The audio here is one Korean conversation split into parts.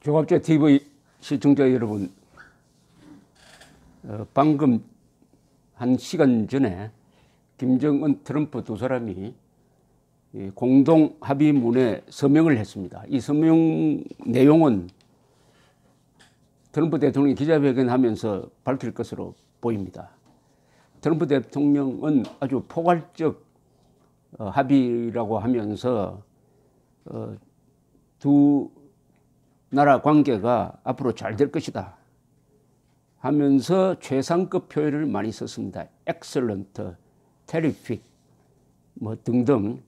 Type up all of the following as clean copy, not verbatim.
조갑제 TV 시청자 여러분, 방금 한 시간 전에 김정은, 트럼프 두 사람이 공동 합의문에 서명을 했습니다. 이 서명 내용은 트럼프 대통령이 기자회견하면서 밝힐 것으로 보입니다. 트럼프 대통령은 아주 포괄적 합의라고 하면서 두 나라 관계가 앞으로 잘 될 것이다 하면서 최상급 표현을 많이 썼습니다. excellent, terrific 뭐 등등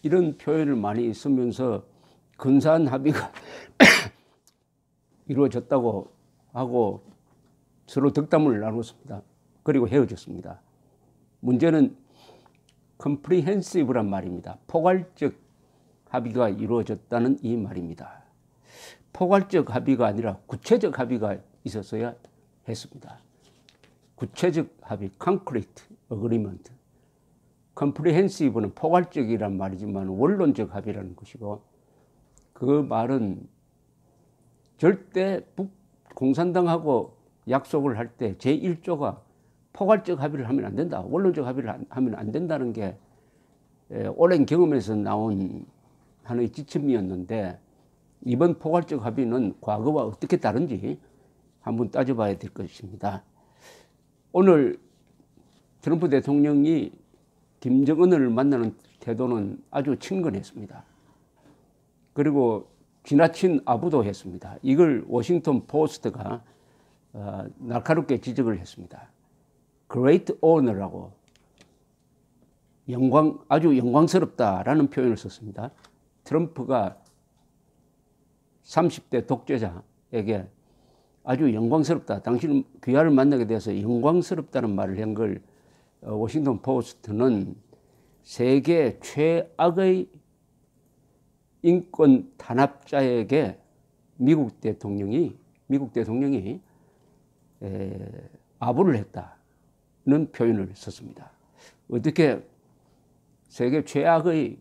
이런 표현을 많이 쓰면서 근사한 합의가 이루어졌다고 하고 서로 덕담을 나눴습니다. 그리고 헤어졌습니다. 문제는 comprehensive란 말입니다. 포괄적 합의가 이루어졌다는 이 말입니다. 포괄적 합의가 아니라 구체적 합의가 있었어야 했습니다. 구체적 합의, concrete agreement. comprehensive는 포괄적이란 말이지만 원론적 합의라는 것이고, 그 말은 절대 공산당하고 약속을 할 때 제1조가 포괄적 합의를 하면 안 된다, 원론적 합의를 하면 안 된다는 게 오랜 경험에서 나온 하나의 지침이었는데, 이번 포괄적 합의는 과거와 어떻게 다른지 한번 따져봐야 될 것입니다. 오늘 트럼프 대통령이 김정은을 만나는 태도는 아주 친근했습니다. 그리고 지나친 아부도 했습니다. 이걸 워싱턴 포스트가 날카롭게 지적을 했습니다. Great honor라고, 아주 영광스럽다라는 표현을 썼습니다. 트럼프가 30대 독재자에게 아주 영광스럽다, 당신 귀하를 만나게 돼서 영광스럽다는 말을 한 걸 워싱턴 포스트는 세계 최악의 인권 탄압자에게 미국 대통령이 아부를 했다는 표현을 썼습니다. 어떻게 세계 최악의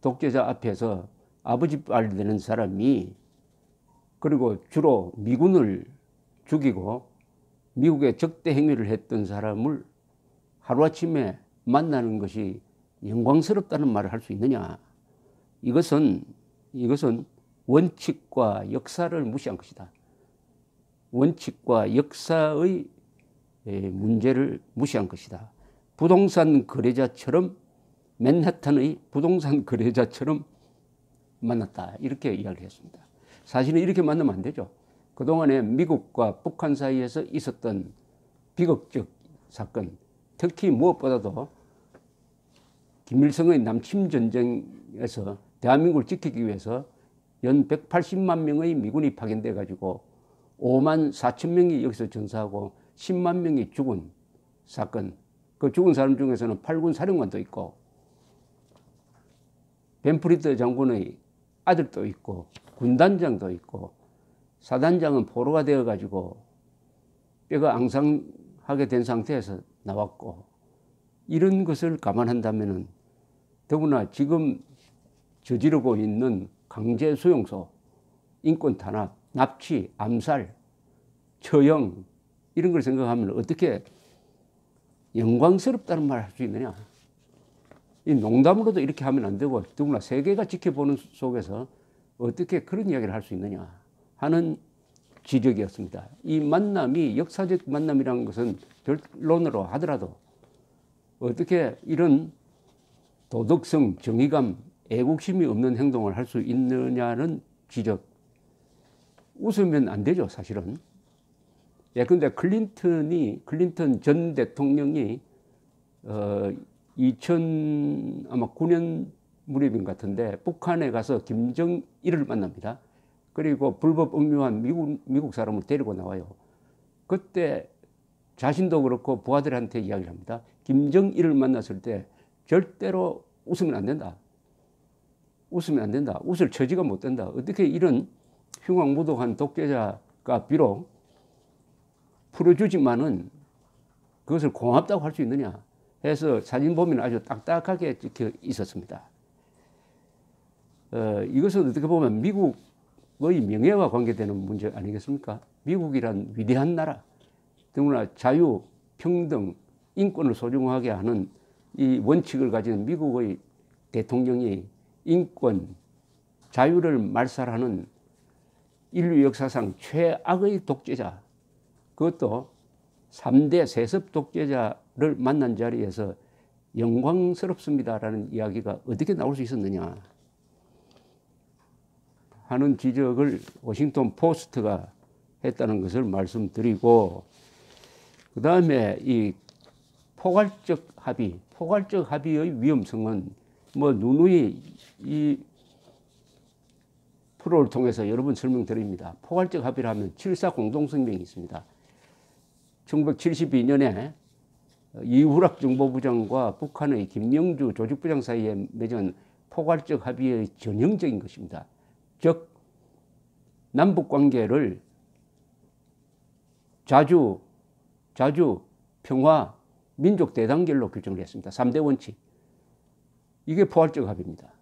독재자 앞에서 아버지빨 되는 사람이, 그리고 주로 미군을 죽이고 미국에 적대 행위를 했던 사람을 하루아침에 만나는 것이 영광스럽다는 말을 할 수 있느냐. 이것은 원칙과 역사를 무시한 것이다. 원칙과 역사의 문제를 무시한 것이다. 부동산 거래자처럼, 맨하탄의 부동산 거래자처럼 만났다, 이렇게 이야기를 했습니다. 사실은 이렇게 만나면 안 되죠. 그동안에 미국과 북한 사이에서 있었던 비극적 사건, 특히 무엇보다도 김일성의 남침 전쟁에서 대한민국을 지키기 위해서 연 180만 명의 미군이 파견돼 가지고 5만 4천 명이 여기서 전사하고 10만 명이 죽은 사건. 그 죽은 사람 중에서는 8군 사령관도 있고 벤프리드 장군의 아들도 있고 군단장도 있고, 사단장은 포로가 되어 가지고 뼈가 앙상하게 된 상태에서 나왔고, 이런 것을 감안한다면은 더구나 지금 저지르고 있는 강제 수용소, 인권 탄압, 납치, 암살, 처형, 이런 걸 생각하면 어떻게 영광스럽다는 말을 할 수 있느냐. 이 농담으로도 이렇게 하면 안 되고, 더구나 세계가 지켜보는 속에서 어떻게 그런 이야기를 할 수 있느냐 하는 지적이었습니다. 이 만남이 역사적 만남이라는 것은 결론으로 하더라도 어떻게 이런 도덕성, 정의감, 애국심이 없는 행동을 할 수 있느냐는 지적. 웃으면 안 되죠, 사실은. 예컨대 클린턴 전 대통령이 2009년 무렵인 것 같은데 북한에 가서 김정일을 만납니다. 그리고 불법 억류한 미국 사람을 데리고 나와요. 그때 자신도 그렇고 부하들한테 이야기를 합니다. 김정일을 만났을 때 절대로 웃으면 안 된다. 웃으면 안 된다. 웃을 처지가 못 된다. 어떻게 이런 흉악무도한 독재자가 비록 풀어주지만은 그것을 고맙다고 할 수 있느냐 해서 사진 보면 아주 딱딱하게 찍혀 있었습니다. 이것은 어떻게 보면 미국 명예와 관계되는 문제 아니겠습니까? 미국이란 위대한 나라, 더구나 자유, 평등, 인권을 소중하게 하는 이 원칙을 가진 미국의 대통령이 인권, 자유를 말살하는 인류 역사상 최악의 독재자, 그것도 3대 세습 독재자를 만난 자리에서 영광스럽습니다라는 이야기가 어떻게 나올 수 있었느냐 하는 지적을 워싱턴 포스트가 했다는 것을 말씀드리고, 그 다음에 이 포괄적 합의의 위험성은 뭐 누누이 이 프로를 통해서 여러 번 설명드립니다. 포괄적 합의를 하면 7.4 공동성명이 있습니다. 1972년에 이후락 정보부장과 북한의 김영주 조직부장 사이에 맺은 포괄적 합의의 전형적인 것입니다. 즉 남북관계를 자주 평화, 민족 대단결로 규정을 했습니다. 3대 원칙. 이게 포괄적 합의입니다.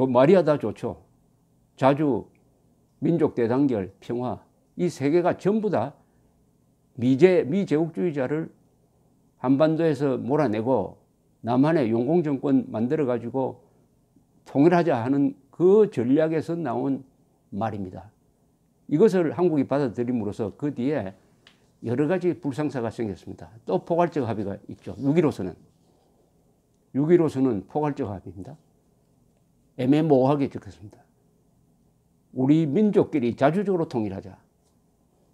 말이 하다 좋죠. 자주, 민족 대단결, 평화, 이 세 개가 전부 다 미제국주의자를 한반도에서 몰아내고 남한의 용공정권 만들어가지고 통일하자 하는 그 전략에서 나온 말입니다. 이것을 한국이 받아들임으로써 그 뒤에 여러 가지 불상사가 생겼습니다. 또 포괄적 합의가 있죠. 6.15선은 포괄적 합의입니다. 애매모호하게 적혔습니다. 우리 민족끼리 자주적으로 통일하자.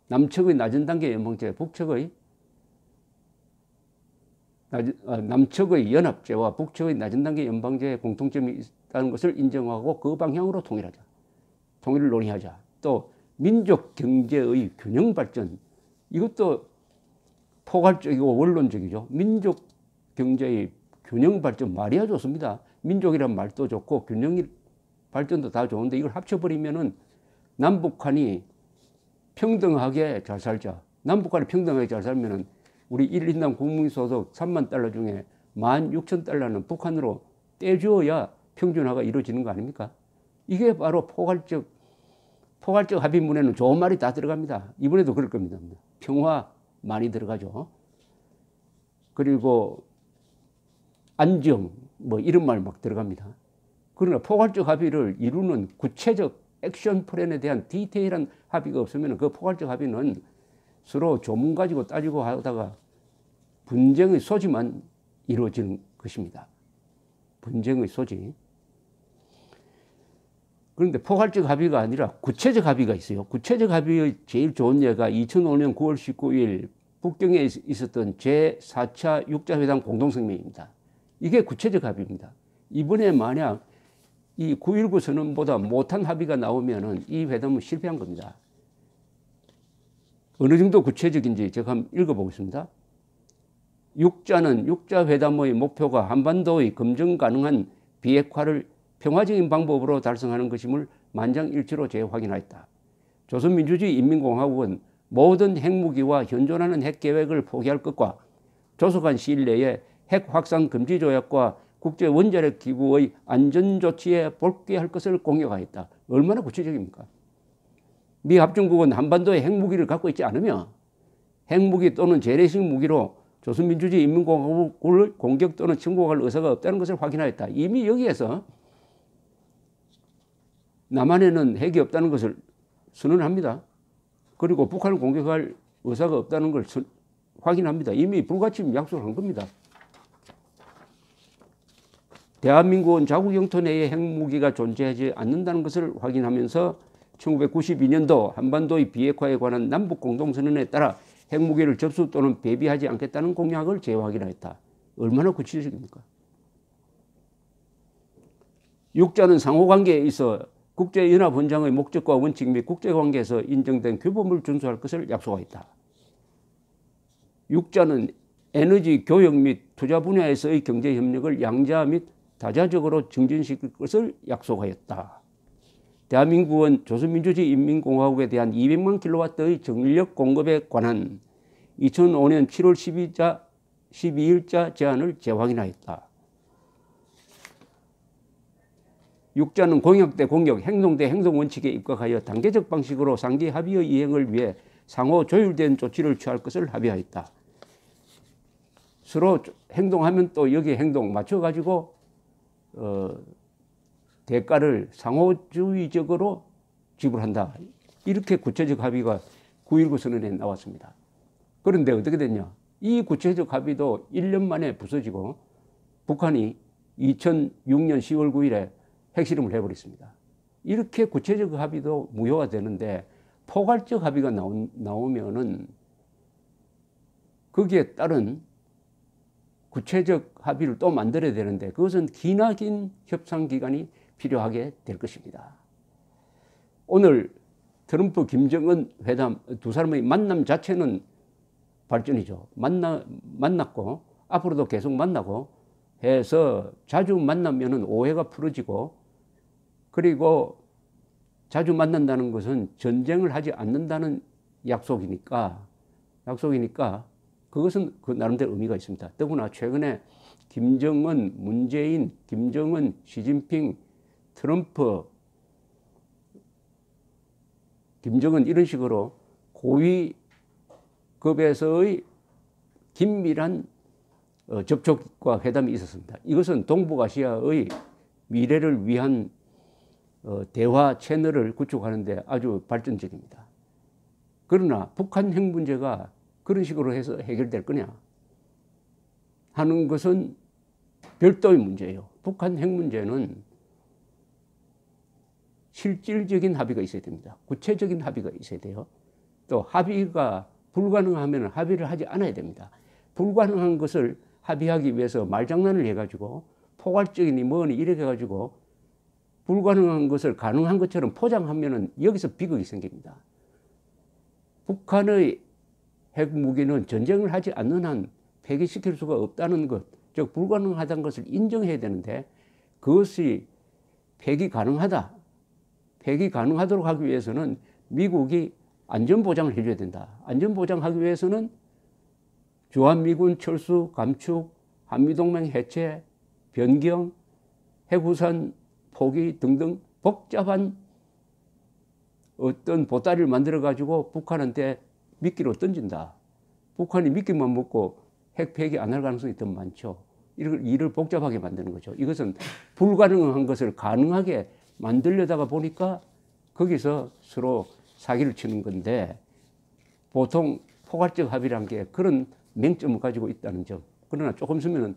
남측의 낮은 단계 연방제, 남측의 연합제와 북측의 낮은 단계 연방제의 공통점이 있다는 것을 인정하고 그 방향으로 통일하자. 통일을 논의하자. 또 민족 경제의 균형 발전, 이것도 포괄적이고 원론적이죠. 민족 경제의 균형 발전 말이야 좋습니다. 민족이란 말도 좋고 균형 발전도 다 좋은데 이걸 합쳐버리면은 남북한이 평등하게 잘 살자. 남북한이 평등하게 잘 살면은 우리 1인당 국민소득 3만 달러 중에 16,000달러는 북한으로 떼주어야 평준화가 이루어지는 거 아닙니까? 이게 바로 포괄적 합의문에는 좋은 말이 다 들어갑니다. 이번에도 그럴 겁니다. 평화 많이 들어가죠. 그리고 안정 뭐 이런 말 막 들어갑니다. 그러나 포괄적 합의를 이루는 구체적 액션 플랜에 대한 디테일한 합의가 없으면 그 포괄적 합의는 서로 조문 가지고 따지고 하다가 분쟁의 소지만 이루어지는 것입니다. 분쟁의 소지. 그런데 포괄적 합의가 아니라 구체적 합의가 있어요. 구체적 합의의 제일 좋은 예가 2005년 9월 19일 북경에 있었던 제4차 육자회담 공동성명입니다. 이게 구체적 합의입니다. 이번에 만약 이 9.19 선언보다 못한 합의가 나오면은 이 회담은 실패한 겁니다. 어느 정도 구체적인지 제가 한번 읽어보겠습니다. 육자회담의 목표가 한반도의 검증 가능한 비핵화를 평화적인 방법으로 달성하는 것임을 만장일치로 재확인하였다. 조선민주주의 인민공화국은 모든 핵무기와 현존하는 핵계획을 포기할 것과 조속한 시일 내에 핵 확산 금지 조약과 국제원자력기구의 안전조치에 복귀할 것을 공약하였다. 얼마나 구체적입니까? 미 합중국은 한반도에 핵무기를 갖고 있지 않으며 핵무기 또는 재래식 무기로 조선민주주의 인민공화국을 공격 또는 침공할 의사가 없다는 것을 확인하였다. 이미 여기에서 남한에는 핵이 없다는 것을 선언합니다. 그리고 북한을 공격할 의사가 없다는 걸 확인합니다. 이미 불가침 약속을 한 겁니다. 대한민국은 자국 영토 내에 핵무기가 존재하지 않는다는 것을 확인하면서 1992년도 한반도의 비핵화에 관한 남북공동선언에 따라 핵무기를 접수 또는 배비하지 않겠다는 공약을 재확인하였다. 얼마나 구체적입니까? 육자는 상호관계에 있어 국제연합헌장의 목적과 원칙 및 국제관계에서 인정된 규범을 준수할 것을 약속하였다. 육자는 에너지, 교역 및 투자 분야에서의 경제협력을 양자 및 다자적으로 증진시킬 것을 약속하였다. 대한민국은 조선민주주의 인민공화국에 대한 200만 킬로와트의 전력 공급에 관한 2005년 7월 12일자 제안을 재확인하였다. 6자는 공약 대 공약, 행동 대 행동 원칙에 입각하여 단계적 방식으로 상기 합의의 이행을 위해 상호 조율된 조치를 취할 것을 합의하였다. 서로 행동하면 또 여기에 행동 맞춰가지고 대가를 상호주의적으로 지불한다. 이렇게 구체적 합의가 9.19 선언에 나왔습니다. 그런데 어떻게 됐냐? 이 구체적 합의도 1년 만에 부서지고 북한이 2006년 10월 9일에 핵실험을 해버렸습니다. 이렇게 구체적 합의도 무효가 되는데 포괄적 합의가 나오면은 거기에 따른 구체적 합의를 또 만들어야 되는데 그것은 기나긴 협상 기간이 필요하게 될 것입니다. 오늘 트럼프 김정은 회담 두 사람의 만남 자체는 발전이죠. 만났고 앞으로도 계속 만나고 해서 자주 만나면은 오해가 풀어지고 그리고 자주 만난다는 것은 전쟁을 하지 않는다는 약속이니까 그것은 그 나름대로 의미가 있습니다. 더구나 최근에 김정은, 문재인, 김정은, 시진핑, 트럼프, 김정은 이런 식으로 고위급에서의 긴밀한 접촉과 회담이 있었습니다. 이것은 동북아시아의 미래를 위한 대화 채널을 구축하는 데 아주 발전적입니다. 그러나 북한 핵 문제가 그런 식으로 해서 해결될 거냐 하는 것은 별도의 문제예요. 북한 핵 문제는 실질적인 합의가 있어야 됩니다. 구체적인 합의가 있어야 돼요. 또 합의가 불가능하면 합의를 하지 않아야 됩니다. 불가능한 것을 합의하기 위해서 말장난을 해가지고 포괄적이니 뭐니 이렇게 해가지고 불가능한 것을 가능한 것처럼 포장하면은 여기서 비극이 생깁니다. 북한의 핵무기는 전쟁을 하지 않는 한 폐기시킬 수가 없다는 것, 즉 불가능하다는 것을 인정해야 되는데 그것이 폐기 가능하도록 하기 위해서는 미국이 안전보장을 해줘야 된다. 안전보장하기 위해서는 주한미군 철수, 감축, 한미동맹 해체, 변경, 핵우산 포기 등등 복잡한 어떤 보따리를 만들어 가지고 북한한테 미끼로 던진다. 북한이 미끼만 먹고 핵 폐기 안 할 가능성이 더 많죠. 일을 복잡하게 만드는 거죠. 이것은 불가능한 것을 가능하게 만들려다가 보니까 거기서 서로 사기를 치는 건데 보통 포괄적 합의란 게 그런 맹점을 가지고 있다는 점. 그러나 조금 있으면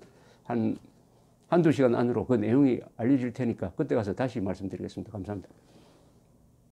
한두 시간 안으로 그 내용이 알려질 테니까 그때 가서 다시 말씀드리겠습니다. 감사합니다.